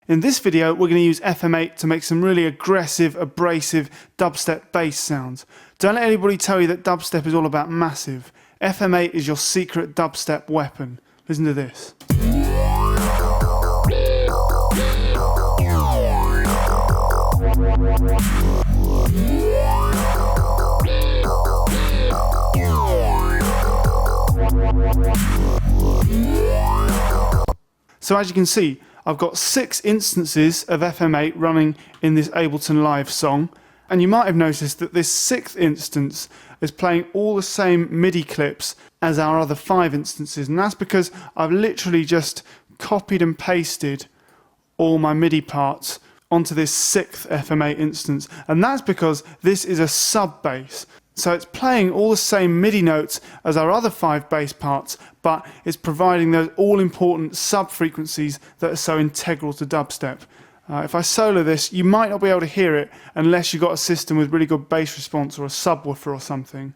In this video, we're going to use FM8 to make some really aggressive, abrasive dubstep bass sounds. Don't let anybody tell you that dubstep is all about massive. FM8 is your secret dubstep weapon. Listen to this. So as you can see, I've got 6 instances of FM8 running in this Ableton Live song, and you might have noticed that this 6th instance is playing all the same MIDI clips as our other 5 instances, and that's because I've literally just copied and pasted all my MIDI parts onto this 6th FM8 instance, and that's because this is a sub bass. So it's playing all the same MIDI notes as our other 5 bass parts, but it's providing those all-important sub-frequencies that are so integral to dubstep. If I solo this, you might not be able to hear it unless you've got a system with really good bass response or a subwoofer or something.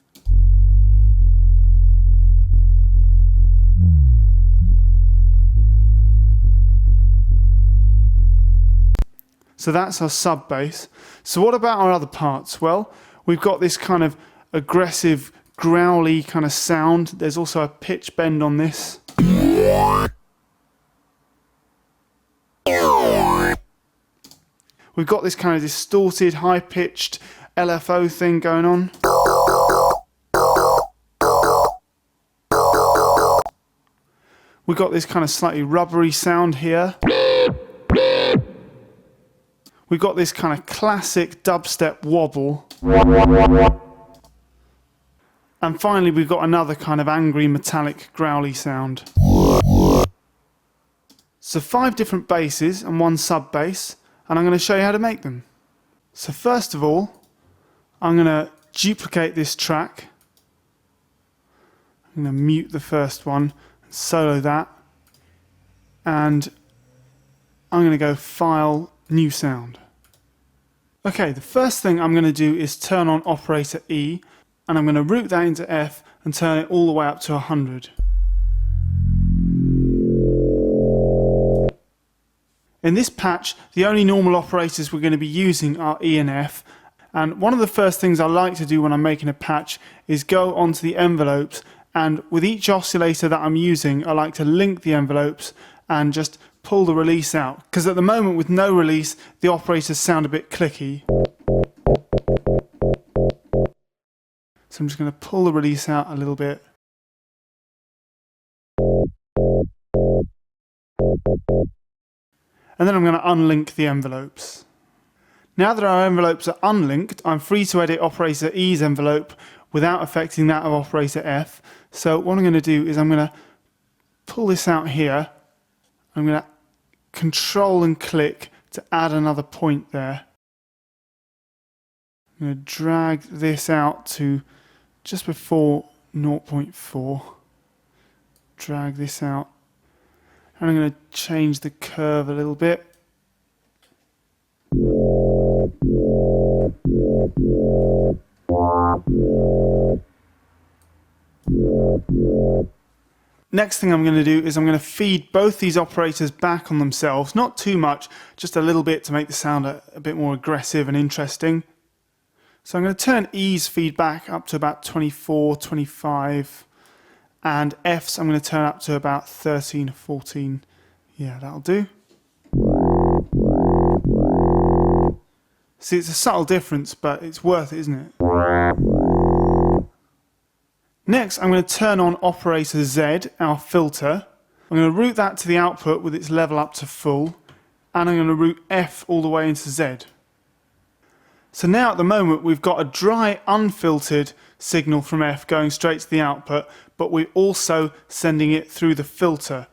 So that's our sub bass. So what about our other parts? Well, we've got this kind of aggressive, growly kind of sound. There's also a pitch bend on this. We've got this kind of distorted, high-pitched LFO thing going on. We've got this kind of slightly rubbery sound here. We've got this kind of classic dubstep wobble. And finally, we've got another kind of angry, metallic, growly sound. So 5 different basses and 1 sub bass, and I'm going to show you how to make them. So first of all, I'm going to duplicate this track. I'm going to mute the first one, solo that, and I'm going to go File, New Sound. Okay, the first thing I'm going to do is turn on operator E, and I'm going to route that into F and turn it all the way up to 100. In this patch, the only normal operators we're going to be using are E and F, and one of the first things I like to do when I'm making a patch is go onto the envelopes, and with each oscillator that I'm using, I like to link the envelopes and just pull the release out, because at the moment with no release, the operators sound a bit clicky. So I'm just going to pull the release out a little bit. And then I'm going to unlink the envelopes. Now that our envelopes are unlinked, I'm free to edit operator E's envelope without affecting that of operator F. So what I'm going to do is I'm going to pull this out here. I'm going to control and click to add another point there. I'm going to drag this out to just before 0.4. Drag this out. And I'm going to change the curve a little bit. Next thing I'm going to do is I'm going to feed both these operators back on themselves. Not too much, just a little bit to make the sound a bit more aggressive and interesting. So I'm going to turn E's feedback up to about 24, 25. And F's I'm going to turn up to about 13 or 14. Yeah, that'll do. See, it's a subtle difference, but it's worth it, isn't it? Next, I'm going to turn on operator Z, our filter. I'm going to route that to the output with its level up to full. And I'm going to route F all the way into Z. So now at the moment we've got a dry, unfiltered signal from F going straight to the output, but we're also sending it through the filter.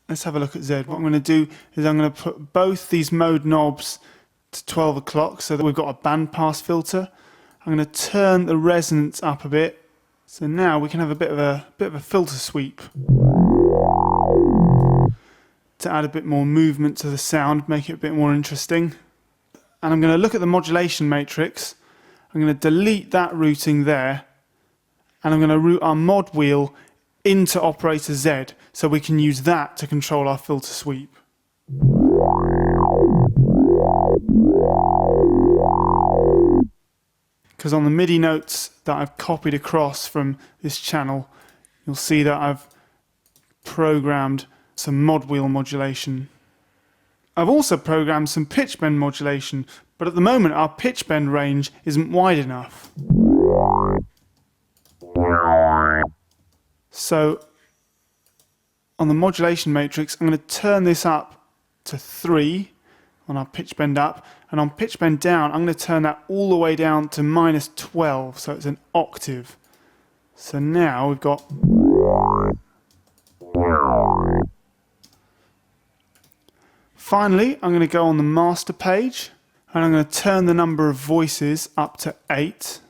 Let's have a look at Z. What I'm going to do is I'm going to put both these mode knobs to 12 o'clock so that we've got a bandpass filter. I'm going to turn the resonance up a bit, so now we can have a bit of a filter sweep to add a bit more movement to the sound, make it a bit more interesting. And I'm going to look at the modulation matrix. I'm going to delete that routing there, and I'm going to route our mod wheel into operator Z so we can use that to control our filter sweep. Because on the MIDI notes that I've copied across from this channel, you'll see that I've programmed some mod wheel modulation. I've also programmed some pitch bend modulation, but at the moment our pitch bend range isn't wide enough. So on the modulation matrix, I'm going to turn this up to 3 on our pitch bend up, and on pitch bend down, I'm going to turn that all the way down to -12, so it's an octave. So now we've got. Finally, I'm going to go on the master page, and I'm going to turn the number of voices up to 8.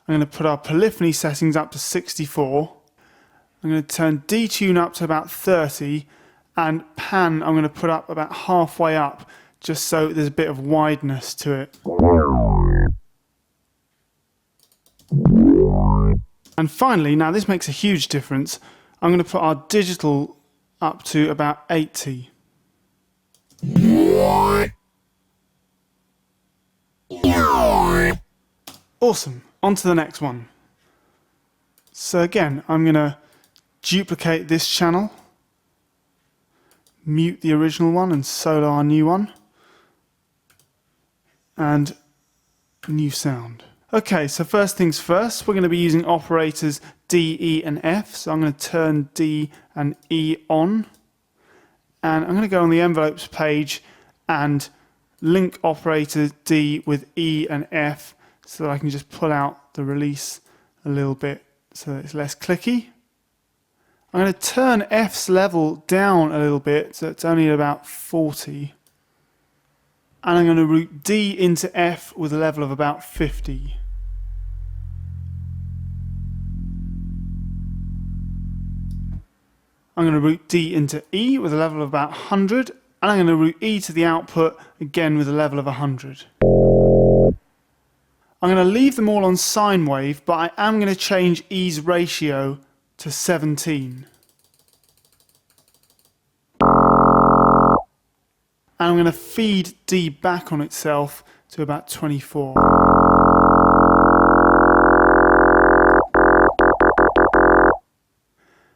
I'm going to put our polyphony settings up to 64. I'm going to turn detune up to about 30, and pan I'm going to put up about halfway up, just so there's a bit of wideness to it. And finally, now this makes a huge difference, I'm going to put our digital up to about 80. Awesome, on to the next one. So again, I'm going to duplicate this channel, mute the original one and solo our new one, and new sound. Okay, so first things first, we're going to be using operators D, E and F, so I'm going to turn D and E on, and I'm going to go on the envelopes page and link operator D with E and F so that I can just pull out the release a little bit so that it's less clicky. I'm going to turn F's level down a little bit so it's only at about 40. And I'm going to route D into F with a level of about 50. I'm going to route D into E with a level of about 100. And I'm going to route E to the output again with a level of 100. I'm going to leave them all on sine wave, but I am going to change E's ratio to 17. And I'm going to feed D back on itself to about 24.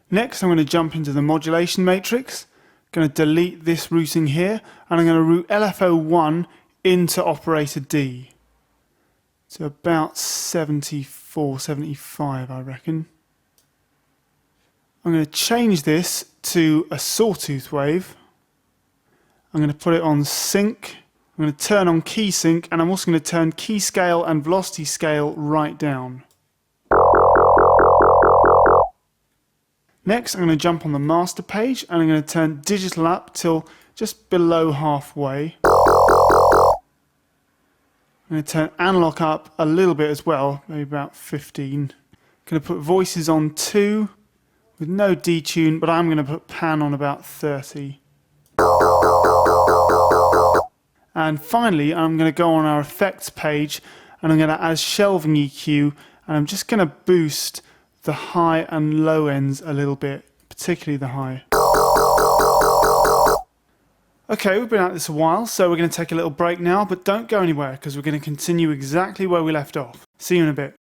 Next, I'm going to jump into the modulation matrix. I'm going to delete this routing here, and I'm going to route LFO1 into operator D. So about 74, 75, I reckon. I'm going to change this to a sawtooth wave. I'm going to put it on sync. I'm going to turn on key sync, and I'm also going to turn key scale and velocity scale right down. Next, I'm going to jump on the master page, and I'm going to turn digital up till just below halfway. I'm going to turn analog up a little bit as well, maybe about 15. I'm going to put voices on 2 with no detune, but I'm going to put pan on about 30. And finally, I'm going to go on our effects page, and I'm going to add shelving EQ, and I'm just going to boost the high and low ends a little bit, particularly the high. Okay, we've been at this a while, so we're going to take a little break now, but don't go anywhere because we're going to continue exactly where we left off. See you in a bit.